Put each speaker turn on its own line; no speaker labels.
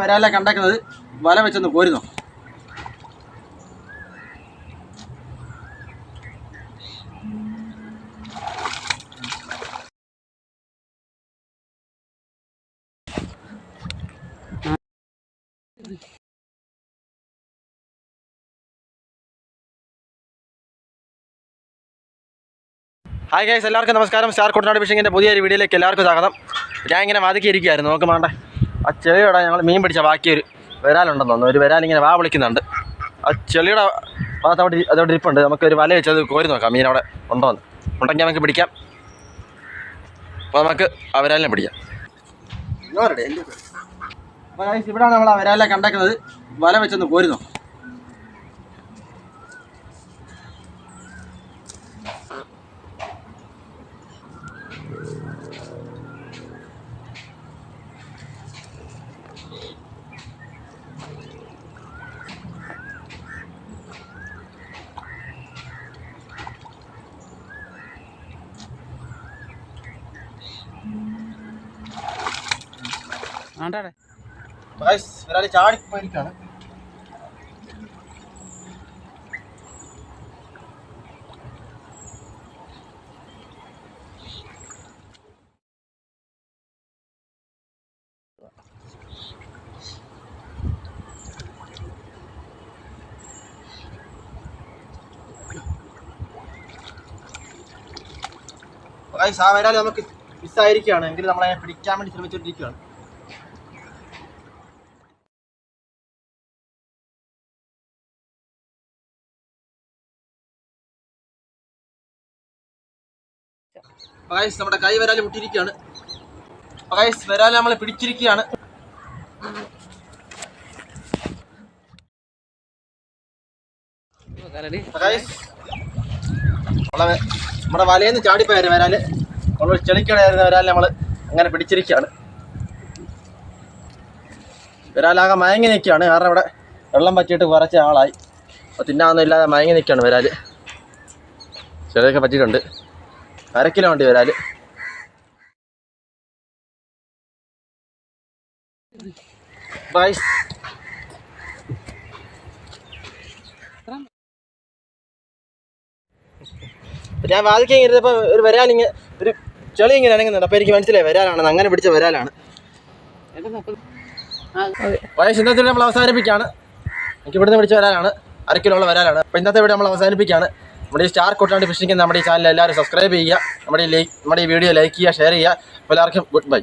വരാലെ കണ്ടേക്കുന്നത് വല വെച്ചൊന്ന് കോരുന്നു. Hi guys, എല്ലാവർക്കും നമസ്കാരം. സ്റ്റാർ കുട്ടനാട് ഫിഷിങ്ങിൻ്റെ പുതിയൊരു വീഡിയോയിലേക്ക് എല്ലാവർക്കും സ്വാഗതം. ഞാൻ ഇങ്ങനെ വാതിക്കിയിരിക്കുകയായിരുന്നു. നമുക്ക് വേണ്ട ആ ചെളിയുടെ ഞങ്ങൾ മീൻ പിടിച്ച ബാക്കിയൊരു വരാലുണ്ടെന്ന് തോന്നുന്നു. ഒരു വരാലിങ്ങനെ വാ വിളിക്കുന്നുണ്ട്. ആ ചെളിയുടെ ഭാഗത്ത് അതോടെ ഇരിപ്പുണ്ട്. നമുക്കൊരു വല വെച്ചത് കോരി നോക്കാം മീൻ അവിടെ ഉണ്ടോന്ന്. ഉണ്ടെങ്കിൽ നമുക്ക് പിടിക്കാം. അപ്പോൾ നമുക്ക് ആ വരാലിനെ പിടിക്കാം. അപ്പോൾ ഗൈസ്, ഇവിടെയാണ് നമ്മൾ ആ വരാലിനെ കണ്ടേക്കുന്നത്. വല വെച്ചൊന്ന് കോരി നോക്കാം. ഒരാൾ ചാടിപ്പോയിരിക്കാണ്. ആ വരാൽ നമുക്ക് മിസ്സായിരിക്കുകയാണ്. എങ്കിൽ നമ്മളെ പിടിക്കാൻ വേണ്ടി ശ്രമിച്ചുകൊണ്ടിരിക്കുകയാണ്. നമ്മുടെ കൈ വരാൽ മുട്ടിയിരിക്കുകയാണ്. വരാൽ നമ്മൾ പിടിച്ചിരിക്കുകയാണ്. നമ്മുടെ വലയിൽ നിന്ന് ചാടിപ്പോയായിരുന്നു വരാല്. നമ്മൾ ചെളിക്കണായിരുന്ന വരാൽ നമ്മൾ അങ്ങനെ പിടിച്ചിരിക്കുകയാണ്. വരാലാകെ മയങ്ങി നിൽക്കുകയാണ്. കാരണം ഇവിടെ വെള്ളം പറ്റിയിട്ട് കുറച്ച് ആളായി. അപ്പോൾ തിന്നാതൊന്നും ഇല്ലാതെ മയങ്ങി നിൽക്കുകയാണ് വരാൽ. ചെളിയൊക്കെ പറ്റിയിട്ടുണ്ട്. 1/2 കിലോ ഉണ്ട് വരാല്. ഞാൻ വാതിക്കാൻ ഇരുന്നപ്പോൾ ഒരു വരാലിങ്ങനെ ഒരു ചെളി ഇങ്ങനെ ഇണങ്ങുന്നുണ്ട്. അപ്പോൾ എനിക്ക് മനസ്സിലായി വരാലാണെന്ന്. അങ്ങനെ പിടിച്ച വരാലാണ്. ഇന്നത്തെ നമ്മൾ അവസാനിപ്പിക്കുകയാണ്. എനിക്ക് ഇവിടുന്ന് പിടിച്ച വരാലാണ്. 1/2 കിലോ ഉള്ള വരാലാണ്. അപ്പോൾ ഇന്നത്തെ വീഡിയോ നമ്മൾ അവസാനിപ്പിക്കുകയാണ്. നമ്മുടെ ഈ സ്റ്റാർ കുട്ടനാട് ഫിഷിംഗ് നമ്മുടെ ഈ ചാനൽ എല്ലാവരും സബ്സ്ക്രൈബ് ചെയ്യുക. നമ്മുടെ ഈ വീഡിയോ ലൈക്ക് ചെയ്യുക, ഷെയർ ചെയ്യുക. അപ്പോൾ എല്ലാവർക്കും ഗുഡ് ബൈ.